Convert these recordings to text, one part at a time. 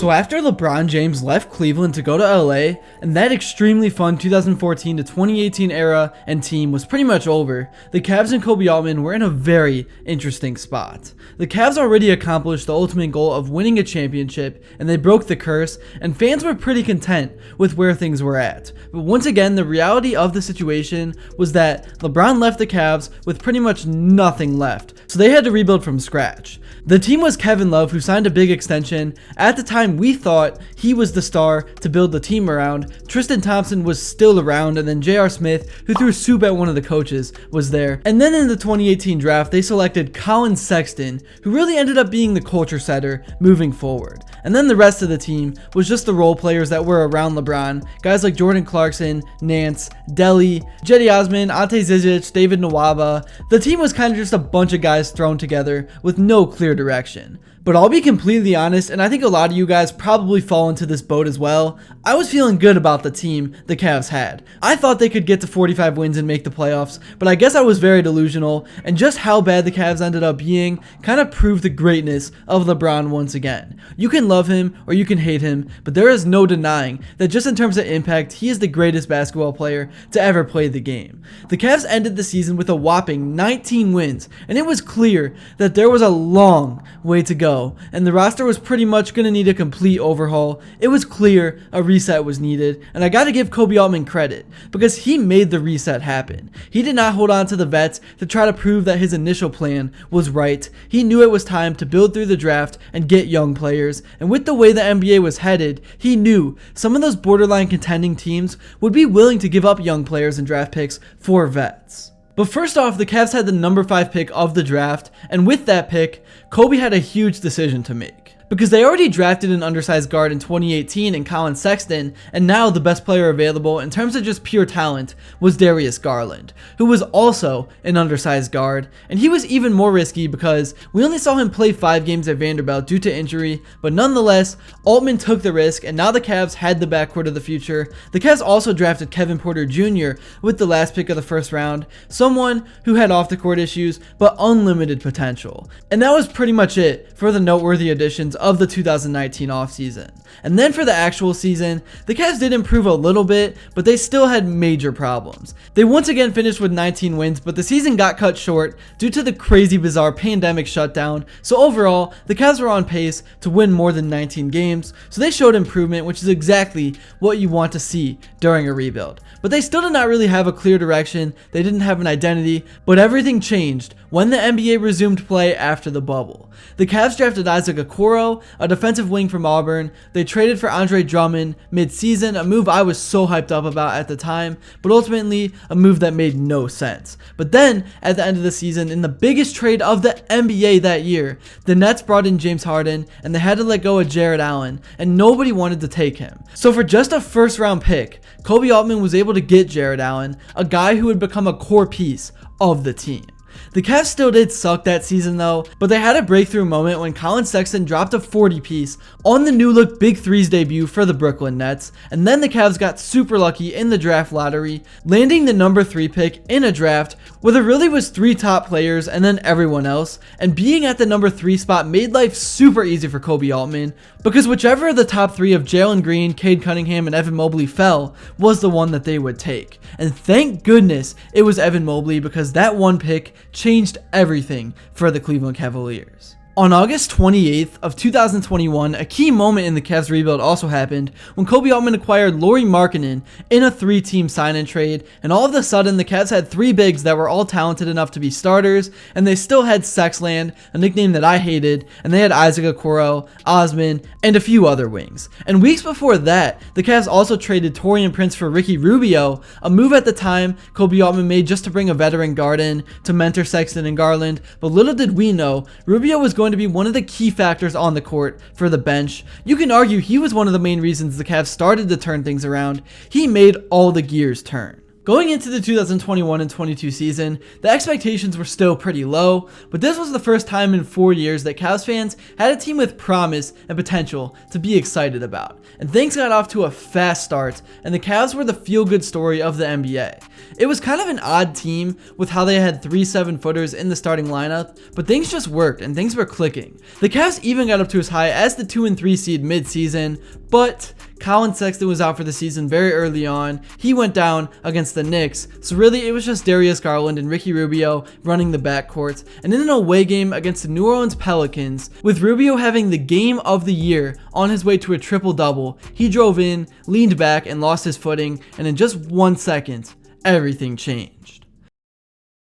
So after LeBron James left Cleveland to go to LA, and that extremely fun 2014 to 2018 era and team was pretty much over, the Cavs and Kobe Altman were in a very interesting spot. The Cavs already accomplished the ultimate goal of winning a championship, and they broke the curse, and fans were pretty content with where things were at. But once again, the reality of the situation was that LeBron left the Cavs with pretty much nothing left, so they had to rebuild from scratch. The team was Kevin Love, who signed a big extension. At the time, we thought he was the star to build the team around. Tristan Thompson was still around, and then J.R. Smith, who threw soup at one of the coaches, was there. And then in the 2018 draft, they selected Collin Sexton, who really ended up being the culture setter moving forward. And then the rest of the team was just the role players that were around LeBron, guys like Jordan Clarkson, Nance, Delly, Cedi Osman, Ante Zizic, David Nwaba. The team was kind of just a bunch of guys thrown together with no clear direction. But I'll be completely honest, and I think a lot of you guys probably fall into this boat as well. I was feeling good about the team the Cavs had. I thought they could get to 45 wins and make the playoffs, but I guess I was very delusional, and just how bad the Cavs ended up being kind of proved the greatness of LeBron once again. You can love him or you can hate him, but there is no denying that just in terms of impact, he is the greatest basketball player to ever play the game. The Cavs ended the season with a whopping 19 wins, and it was clear that there was a long way to go, and the roster was pretty much going to need a complete overhaul. It was clear a reset was needed, and I got to give Kobe Altman credit because he made the reset happen. He did not hold on to the vets to try to prove that his initial plan was right. He knew it was time to build through the draft and get young players, and with the way the NBA was headed, he knew some of those borderline contending teams would be willing to give up young players and draft picks for vets. But first off, the Cavs had the number 5 pick of the draft, and with that pick, Kobe had a huge decision to make. Because they already drafted an undersized guard in 2018 in Collin Sexton, and now the best player available in terms of just pure talent was Darius Garland, who was also an undersized guard, and he was even more risky because we only saw him play 5 games at Vanderbilt due to injury, but nonetheless, Altman took the risk, and now the Cavs had the backcourt of the future. The Cavs also drafted Kevin Porter Jr. with the last pick of the first round, someone who had off-the-court issues, but unlimited potential. And that was pretty much it for the noteworthy additions of the 2019 offseason. And then for the actual season, the Cavs did improve a little bit, but they still had major problems. They once again finished with 19 wins, but the season got cut short due to the crazy bizarre pandemic shutdown. So overall, the Cavs were on pace to win more than 19 games, so they showed improvement, which is exactly what you want to see during a rebuild. But they still did not really have a clear direction, they didn't have an identity, but everything changed when the NBA resumed play after the bubble. The Cavs drafted Isaac Okoro, a defensive wing from Auburn. They traded for Andre Drummond mid-season, a move I was so hyped up about at the time, but ultimately a move that made no sense. But then, at the end of the season, in the biggest trade of the NBA that year, the Nets brought in James Harden, and they had to let go of Jarrett Allen, and nobody wanted to take him. So for just a first-round pick, Kobe Altman was able to get Jarrett Allen, a guy who would become a core piece of the team. The Cavs still did suck that season though, but they had a breakthrough moment when Collin Sexton dropped a 40 piece on the new look Big Three's debut for the Brooklyn Nets, and then the Cavs got super lucky in the draft lottery, landing the number 3 pick in a draft where there really was 3 top players and then everyone else, and being at the number 3 spot made life super easy for Kobe Altman, because whichever of the top 3 of Jalen Green, Cade Cunningham, and Evan Mobley fell was the one that they would take. And thank goodness it was Evan Mobley, because that one pick changed everything for the Cleveland Cavaliers. On August 28th of 2021, a key moment in the Cavs rebuild also happened when Kobe Altman acquired Lauri Markkanen in a 3-team sign-and trade, and all of a sudden the Cavs had 3 bigs that were all talented enough to be starters, and they still had Sexland, a nickname that I hated, and they had Isaac Okoro, Osman, and a few other wings. And weeks before that, the Cavs also traded Taurean Prince for Ricky Rubio, a move at the time Kobe Altman made just to bring a veteran guard in to mentor Sexton and Garland, but little did we know, Rubio was going to be one of the key factors on the court for the bench. You can argue he was one of the main reasons the Cavs started to turn things around. He made all the gears turn. Going into the 2021 and 22 season, the expectations were still pretty low, but this was the first time in 4 years that Cavs fans had a team with promise and potential to be excited about. And things got off to a fast start, and the Cavs were the feel-good story of the NBA. It was kind of an odd team with how they had 3 7-footers in the starting lineup, but things just worked and things were clicking. The Cavs even got up to as high as the 2 and 3 seed mid-season, but Colin Sexton was out for the season very early on. He went down against the Knicks, so really it was just Darius Garland and Ricky Rubio running the backcourt. And in an away game against the New Orleans Pelicans, with Rubio having the game of the year on his way to a triple-double, he drove in, leaned back, and lost his footing, and in just 1 second, everything changed.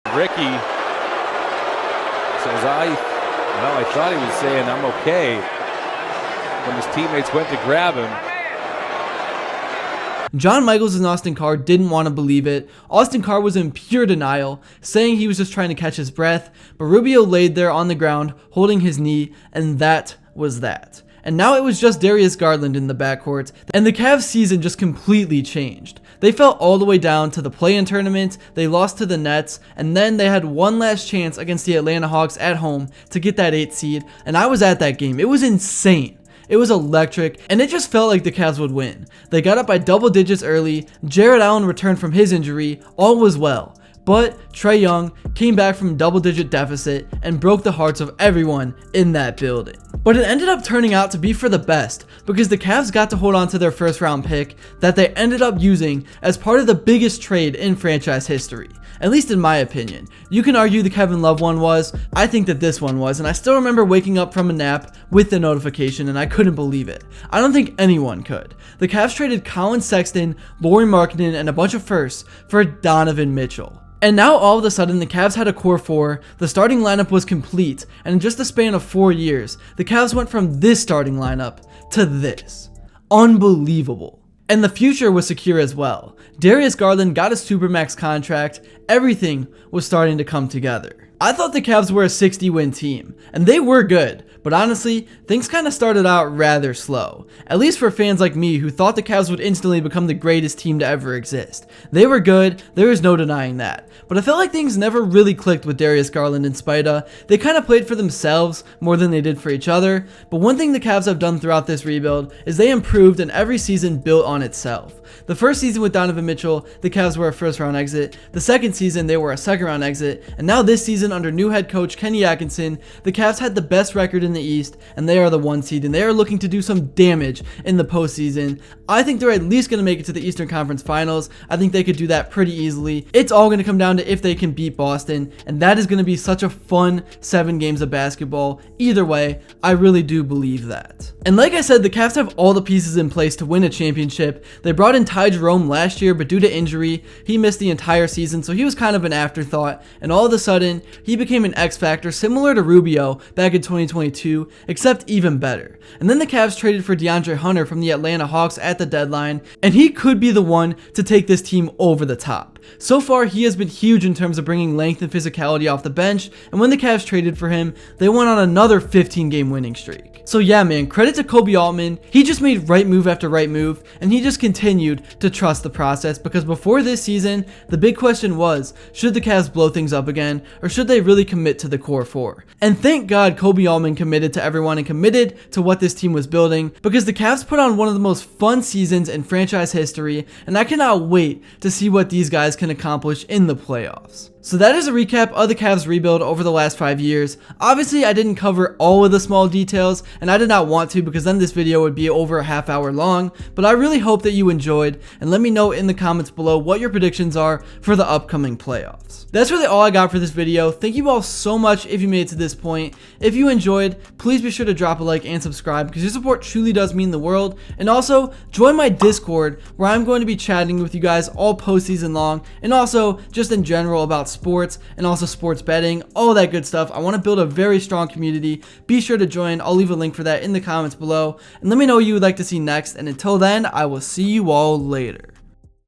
Ricky says, I thought he was saying I'm okay when his teammates went to grab him. John Michaels and Austin Carr didn't want to believe it. Austin Carr was in pure denial, saying he was just trying to catch his breath, but Rubio laid there on the ground, holding his knee, and that was that. And now it was just Darius Garland in the backcourt, and the Cavs season just completely changed. They fell all the way down to the play-in tournament, they lost to the Nets, and then they had one last chance against the Atlanta Hawks at home to get that 8th seed, and I was at that game. It was insane. It was electric, and it just felt like the Cavs would win. They got up by double digits early, Jarrett Allen returned from his injury, all was well. But Trae Young came back from double-digit deficit and broke the hearts of everyone in that building. But it ended up turning out to be for the best, because the Cavs got to hold on to their first-round pick that they ended up using as part of the biggest trade in franchise history. At least in my opinion. You can argue the Kevin Love one was, I think that this one was, and I still remember waking up from a nap with the notification and I couldn't believe it. I don't think anyone could. The Cavs traded Colin Sexton, Lauri Markkanen, and a bunch of firsts for Donovan Mitchell. And now all of a sudden the Cavs had a core 4, the starting lineup was complete, and in just the span of 4 years, the Cavs went from this starting lineup to this. Unbelievable. And the future was secure as well. Darius Garland got a Supermax contract, everything was starting to come together. I thought the Cavs were a 60-win team, and they were good, but honestly, things kind of started out rather slow. At least for fans like me who thought the Cavs would instantly become the greatest team to ever exist. They were good, there is no denying that. But I felt like things never really clicked with Darius Garland and Spida. They kind of played for themselves more than they did for each other. But one thing the Cavs have done throughout this rebuild is they improved, and every season built on itself. The first season with Donovan Mitchell, the Cavs were a first-round exit. The second season, they were a second-round exit. And now this season, under new head coach Kenny Atkinson, the Cavs had the best record in the East, and they are the 1 seed, and they are looking to do some damage in the postseason. I think they're at least going to make it to the Eastern Conference Finals. I think they could do that pretty easily. It's all going to come down to if they can beat Boston, and that is going to be such a fun 7 games of basketball. Either way, I really do believe that. And like I said, the Cavs have all the pieces in place to win a championship. They brought in Ty Jerome last year, but due to injury, he missed the entire season, so he was kind of an afterthought, and all of a sudden, he became an X factor similar to Rubio back in 2022, except even better. And then the Cavs traded for DeAndre Hunter from the Atlanta Hawks at the deadline, and he could be the one to take this team over the top. So far, he has been huge in terms of bringing length and physicality off the bench, and when the Cavs traded for him, they went on another 15-game winning streak. So yeah, man, credit to Kobe Altman. He just made right move after right move, and he just continued to trust the process, because before this season, the big question was, should the Cavs blow things up again, or should they really commit to the core 4? And thank God Kobe Altman committed to everyone and committed to what this team was building, because the Cavs put on one of the most fun seasons in franchise history, and I cannot wait to see what these guys can accomplish in the playoffs. So that is a recap of the Cavs rebuild over the last 5 years. Obviously, I didn't cover all of the small details, and I did not want to, because then this video would be over a half hour long, but I really hope that you enjoyed, and let me know in the comments below what your predictions are for the upcoming playoffs. That's really all I got for this video. Thank you all so much if you made it to this point. If you enjoyed, please be sure to drop a like and subscribe, because your support truly does mean the world. And also, join my Discord, where I'm going to be chatting with you guys all postseason long, and also just in general about sports and also sports betting, all that good stuff. I want to build a very strong community. Be sure to join. I'll leave a link for that in the comments below, and let me know what you would like to see next. And until then, I will see you all later.